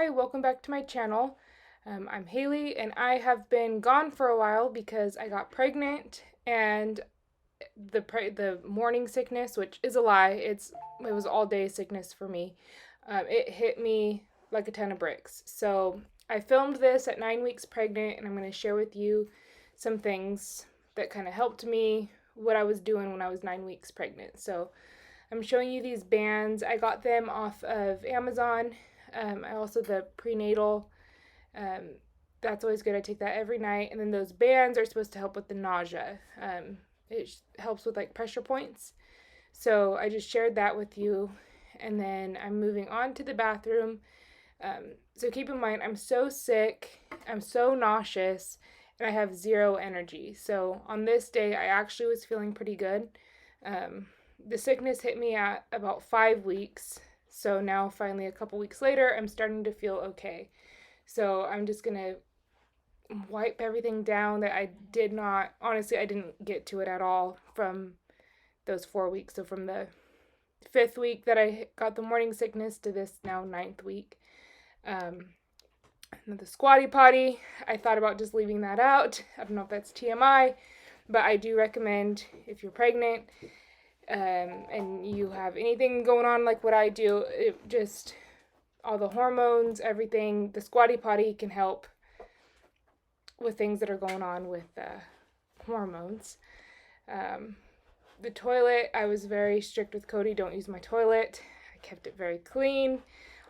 Hi, welcome back to my channel. I'm Haley and I have been gone for a while because I got pregnant and the morning sickness, which is a lie, it was all day sickness for me. It hit me like a ton of bricks. So I filmed this at 9 weeks pregnant and I'm going to share with you some things that kind of helped me, what I was doing when I was 9 weeks pregnant. So I'm showing you these bands. I got them off of Amazon. I also, the prenatal, um, that's always good. I take that every night. And then those bands are supposed to help with the nausea. It helps with like pressure points. So I just shared that with you. And then I'm moving on to the bathroom. So keep in mind, I'm so sick, I'm so nauseous, and I have zero energy. So on this day, I actually was feeling pretty good. The sickness hit me at about 5 weeks. So now finally a couple weeks later, I'm starting to feel okay. So I'm just going to wipe everything down that I did not, honestly, I didn't get to it at all from those 4 weeks. So from the 5th week that I got the morning sickness to this now 9th week. The squatty potty, I thought about just leaving that out. I don't know if that's TMI, but I do recommend if you're pregnant, and you have anything going on like what I do, it just, all the hormones, everything, the squatty potty can help with things that are going on with hormones. The toilet, I was very strict with Cody, don't use my toilet. I kept it very clean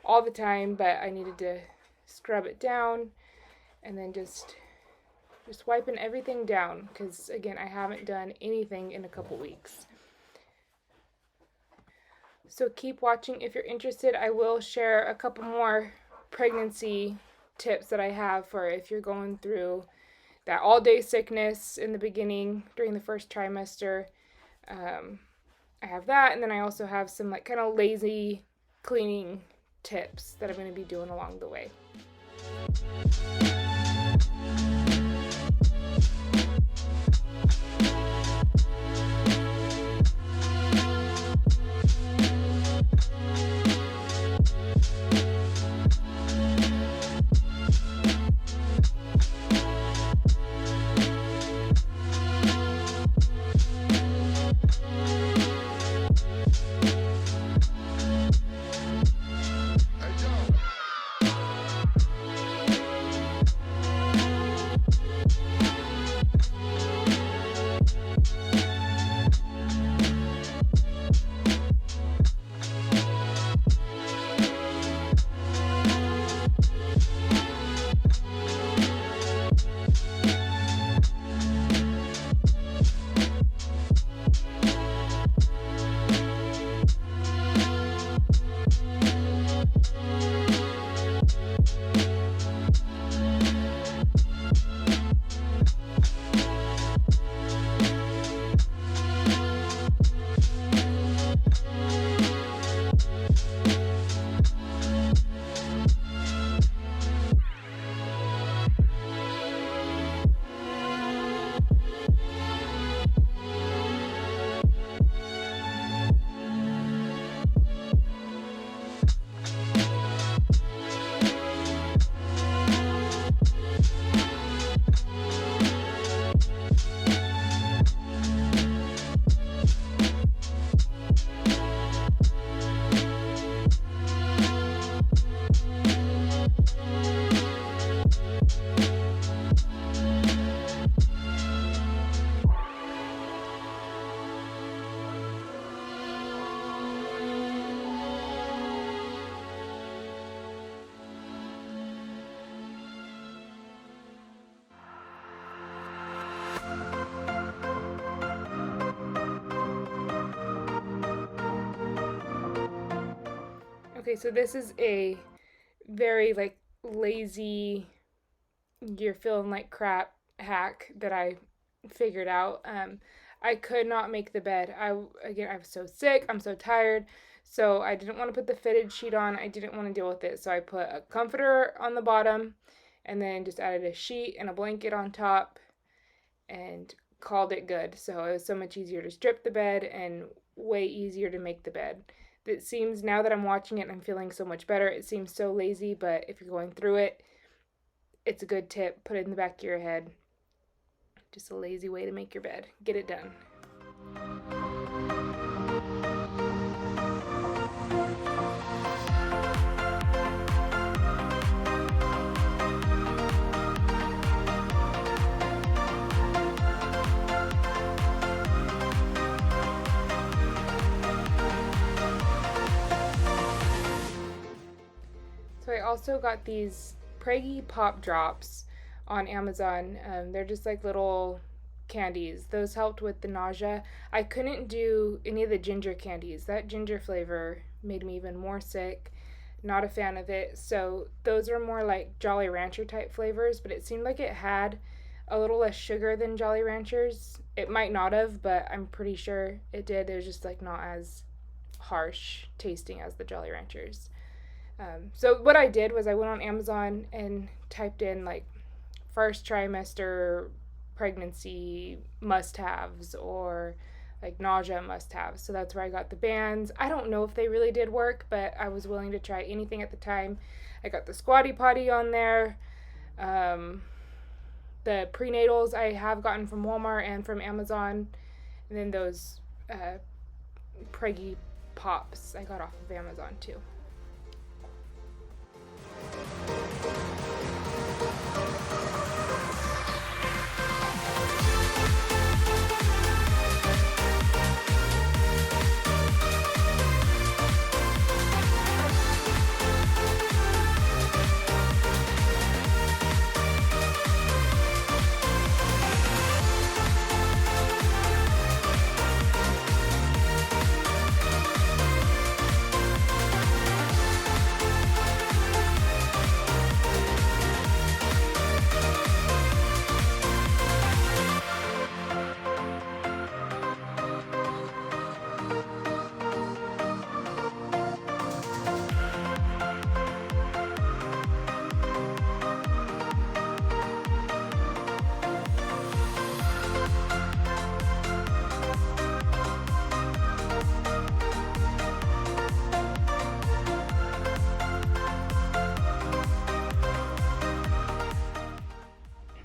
all the time, but I needed to scrub it down and then just wiping everything down because, again, I haven't done anything in a couple weeks. So keep watching if you're interested. I will share a couple more pregnancy tips that I have for if you're going through that all-day sickness in the beginning during the first trimester. I have that, and then I also have some like kind of lazy cleaning tips that I'm going to be doing along the way. Okay, so this is a very like lazy, you're feeling like crap hack that I figured out. I could not make the bed. I was so sick, I'm so tired, so I didn't want to put the fitted sheet on. I didn't want to deal with it, so I put a comforter on the bottom and then just added a sheet and a blanket on top and called it good. So it was so much easier to strip the bed and way easier to make the bed. It seems, now that I'm watching it and I'm feeling so much better, it seems so lazy, but if you're going through it, it's a good tip. Put it in the back of your head. Just a lazy way to make your bed. Get it done. So I also got these Preggy Pop Drops on Amazon. They're just like little candies. Those helped with the nausea. I couldn't do any of the ginger candies. That ginger flavor made me even more sick. Not a fan of it. So those are more like Jolly Rancher type flavors, but it seemed like it had a little less sugar than Jolly Ranchers. It might not have, but I'm pretty sure it did. It was just like not as harsh tasting as the Jolly Ranchers. So what I did was I went on Amazon and typed in like first trimester pregnancy must-haves or like nausea must-haves. So that's where I got the bands. I don't know if they really did work, but I was willing to try anything at the time. I got the Squatty Potty on there. The prenatals I have gotten from Walmart and from Amazon. And then those Preggy Pops I got off of Amazon too.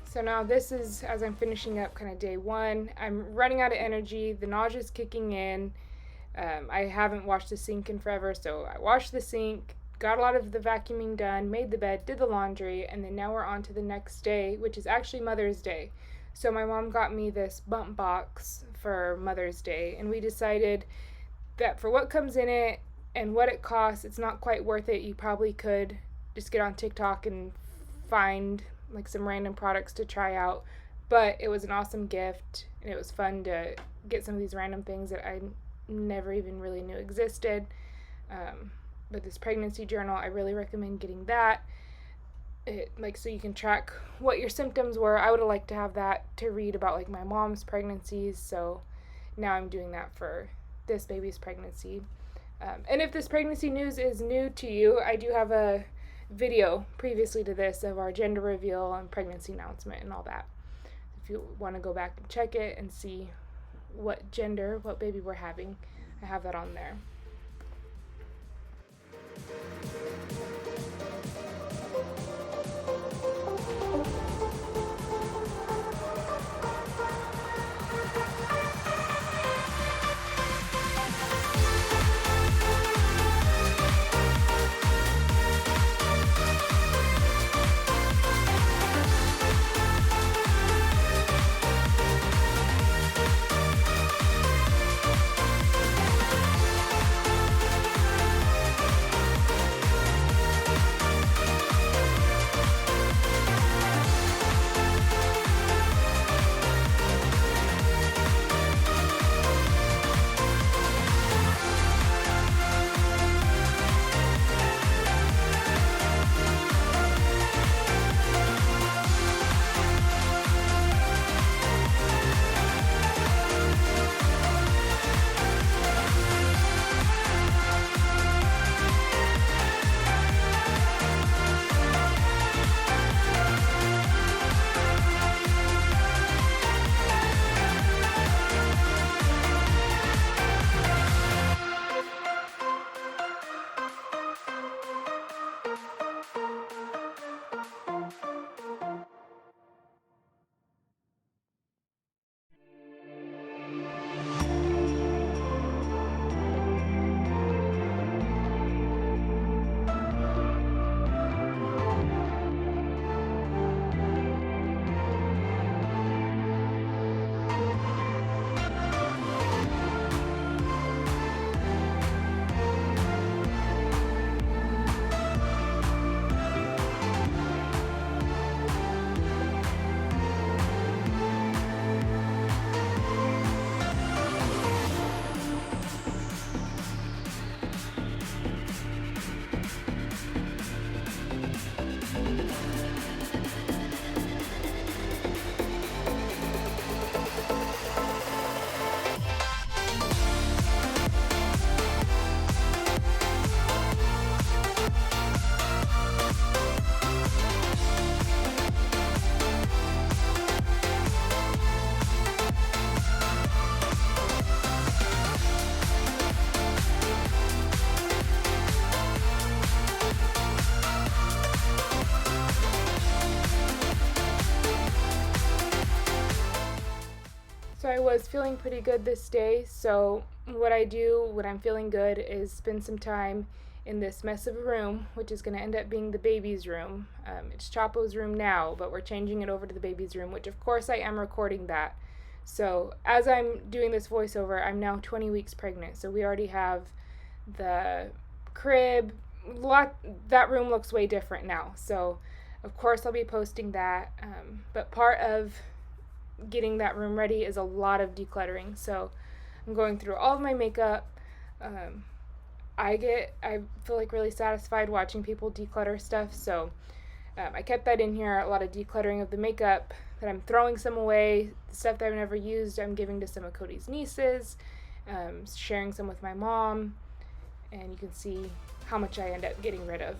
So now this is, as I'm finishing up kind of day one, I'm running out of energy, the nausea's kicking in. I haven't washed the sink in forever, so I washed the sink, got a lot of the vacuuming done, made the bed, did the laundry, and then now we're on to the next day, which is actually Mother's Day. So my mom got me this bump box for Mother's Day, and we decided that for what comes in it and what it costs, it's not quite worth it. You probably could just get on TikTok and find like some random products to try out, but it was an awesome gift and it was fun to get some of these random things that I never even really knew existed. But this pregnancy journal, I really recommend getting that. Like, so you can track what your symptoms were. I would have liked to have that to read about like my mom's pregnancies, so now I'm doing that for this baby's pregnancy. And if this pregnancy news is new to you, I do have a video previously to this of our gender reveal and pregnancy announcement and all that. If you want to go back and check it and see what baby we're having, I have that on there. was feeling pretty good this day, so what I do when I'm feeling good is spend some time in this mess of a room, which is going to end up being the baby's room. It's Chapo's room now, but we're changing it over to the baby's room, which of course I am recording that. So as I'm doing this voiceover, I'm now 20 weeks pregnant, so we already have the crib. That room looks way different now, so of course I'll be posting that. But part of getting that room ready is a lot of decluttering, so I'm going through all of my makeup. I feel like really satisfied watching people declutter stuff, so I kept that in here. A lot of decluttering of the makeup that I'm throwing some away. The stuff that I've never used I'm giving to some of Cody's nieces, sharing some with my mom, and you can see how much I end up getting rid of.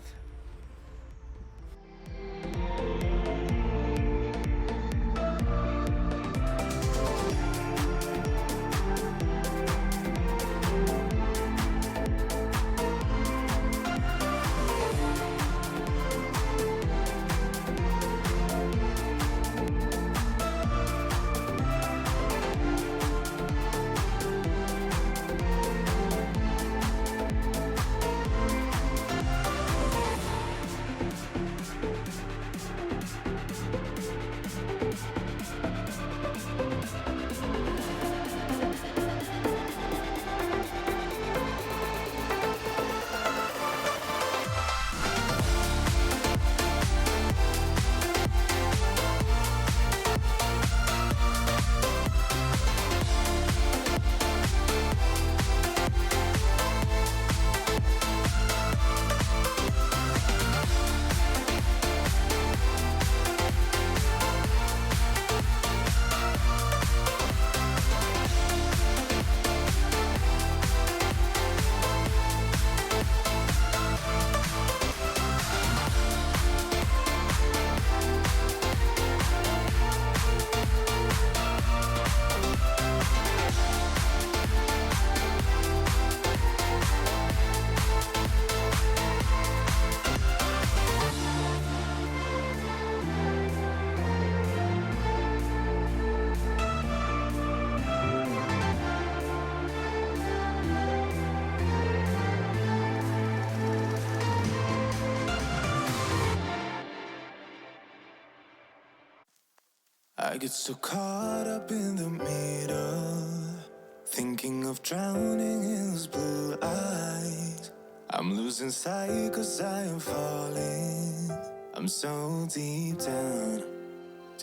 I get so caught up in the middle, thinking of drowning in those blue eyes. I'm losing sight 'cause I am falling. I'm so deep down,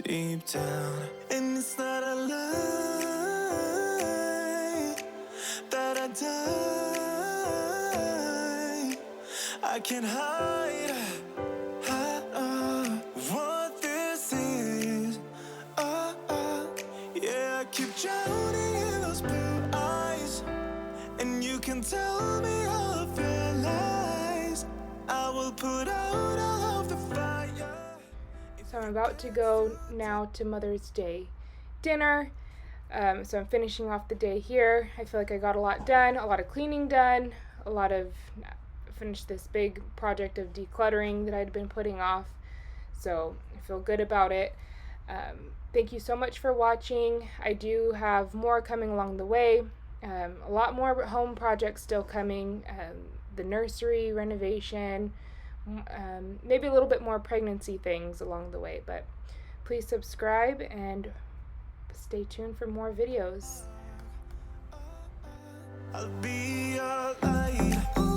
and it's not a lie that I die. I can't hide what this is. Yeah, I keep drowning in those blue eyes, and you can tell me all of your lies. I will put out all of the fire. So I'm about to go now to Mother's Day dinner. So I'm finishing off the day here. I feel like I got a lot done, a lot of cleaning done, finished this big project of decluttering that I'd been putting off. So I feel good about it. Thank you so much for watching. I do have more coming along the way. A lot more home projects still coming. The nursery renovation, maybe a little bit more pregnancy things along the way, but please subscribe and stay tuned for more videos. I'll be your light.